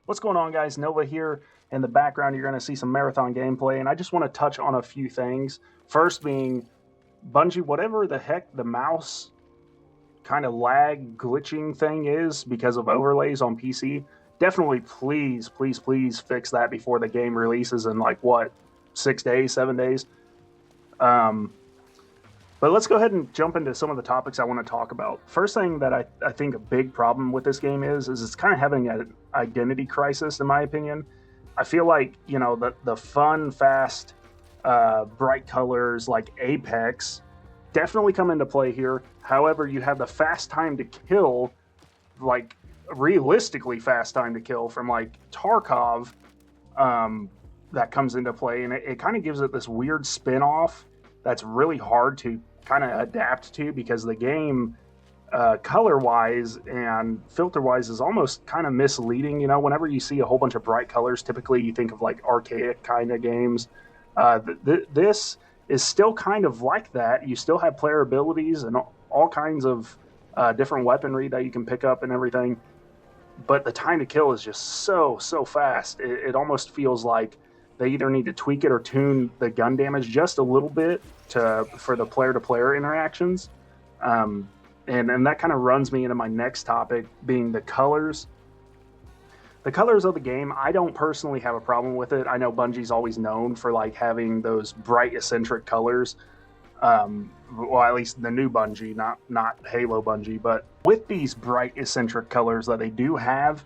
What's going on, guys? Nova here. In the background, you're going to see some marathon gameplay, and I just want to touch on a few things. First being Bungie, whatever the heck the mouse kind of lag glitching thing is because of overlays on PC, definitely please, please, please fix that before the game releases in like what, 6 days, 7 days. Um, but let's go ahead and jump into some of the topics I want to talk about. First thing that I think a big problem with this game is it's kind of having an identity crisis, in my opinion. I feel like, the fun, fast, bright colors like Apex definitely come into play here. However, you have the fast time to kill, like realistically fast time to kill from like Tarkov, that comes into play, and it kind of gives it this weird spin-off that's really hard to kind of adapt to because the game, color-wise and filter-wise, is almost kind of misleading. Whenever you see a whole bunch of bright colors, typically you think of like archaic kind of games. This is still kind of like that. You still have player abilities and all kinds of different weaponry that you can pick up and everything, but the time to kill is just so fast. It almost feels like they either need to tweak it or tune the gun damage just a little bit for the player-to-player interactions. And that kind of runs me into my next topic, being the colors. The colors of the game, I don't personally have a problem with it. I know Bungie's always known for like having those bright eccentric colors. Well, at least the new Bungie, not Halo Bungie. But with these bright eccentric colors that they do have,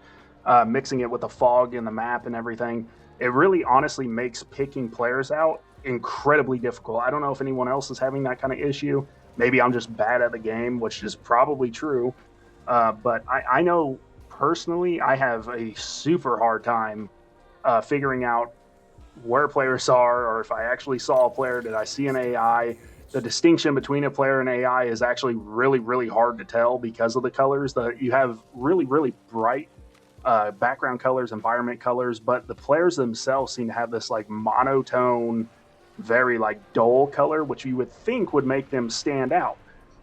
mixing it with the fog in the map and everything, it really honestly makes picking players out incredibly difficult. I don't know if anyone else is having that kind of issue. Maybe I'm just bad at the game, which is probably true. But I know personally I have a super hard time figuring out where players are, or if I actually saw a player, did I see an AI? The distinction between a player and AI is actually really, really hard to tell because of the colors. You have really, really bright background colors, environment colors, but the players themselves seem to have this like monotone, very like dull color, which you would think would make them stand out.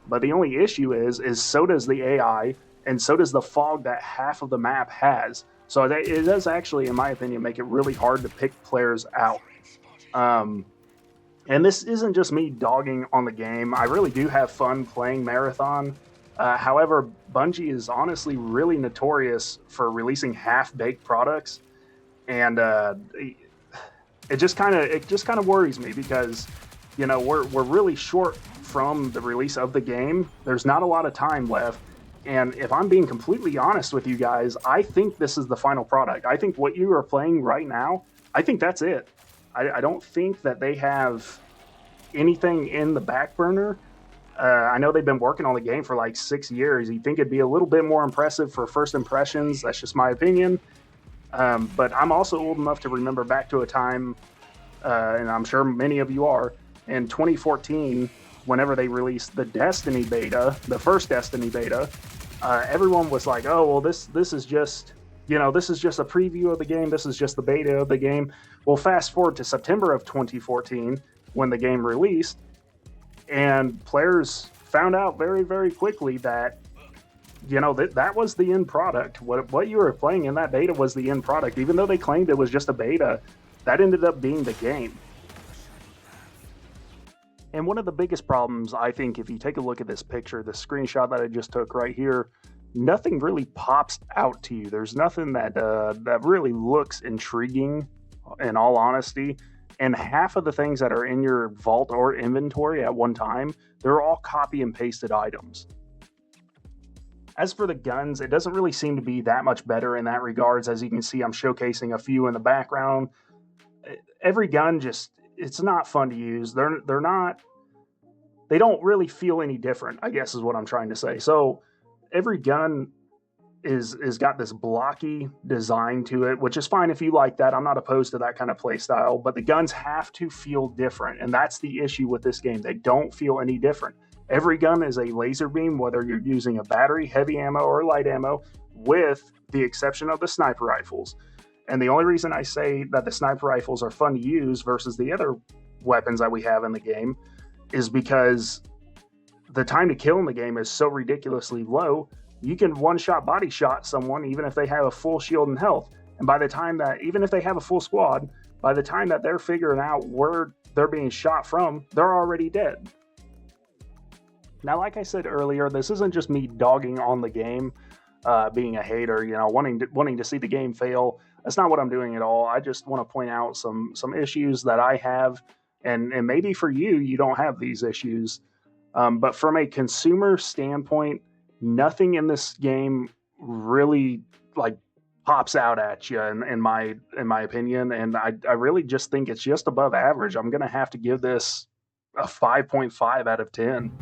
But the only issue is so does the AI, and so does the fog that half of the map has. So it does actually, in my opinion, make it really hard to pick players out. And this isn't just me dogging on the game. I really do have fun playing Marathon. However, Bungie is honestly really notorious for releasing half-baked products, and it just kind of worries me because we're really short from the release of the game. There's not a lot of time left, and if I'm being completely honest with you guys, I think this is the final product. I think what you are playing right now, I think that's it. I don't think that they have anything in the back burner. I know they've been working on the game for like 6 years. You'd think it'd be a little bit more impressive for first impressions. That's just my opinion. But I'm also old enough to remember back to a time, and I'm sure many of you are, in 2014, whenever they released the Destiny beta, the first Destiny beta, everyone was like, "Oh, well, this is just this is just a preview of the game. This is just the beta of the game." Well, fast forward to September of 2014 when the game released, and players found out very, very quickly that that was the end product. What you were playing in that beta was the end product. Even though they claimed it was just a beta, that ended up being the game. And one of the biggest problems, I think, if you take a look at this picture, the screenshot that I just took right here, nothing really pops out to you. There's nothing that really looks intriguing, in all honesty. And half of the things that are in your vault or inventory at one time, they're all copy and pasted items. As for the guns, it doesn't really seem to be that much better in that regards. As you can see, I'm showcasing a few in the background. Every gun it's not fun to use. They don't really feel any different, I guess is what I'm trying to say. So every gun is got this blocky design to it, which is fine if you like that. I'm not opposed to that kind of play style, but the guns have to feel different, and that's the issue with this game. They don't feel any different. Every gun is a laser beam, whether you're using a battery, heavy ammo, or light ammo, with the exception of the sniper rifles. And the only reason I say that the sniper rifles are fun to use versus the other weapons that we have in the game is because the time to kill in the game is so ridiculously low you can one-shot body shot someone even if they have a full shield and health. And by the time that, even if they have a full squad, by the time that they're figuring out where they're being shot from, they're already dead. Now, like I said earlier, this isn't just me dogging on the game, being a hater, wanting to see the game fail. That's not what I'm doing at all. I just want to point out some issues that I have, and maybe for you, you don't have these issues. But from a consumer standpoint, nothing in this game really like pops out at you in my opinion, and I really just think it's just above average. I'm gonna have to give this a 5.5 out of 10.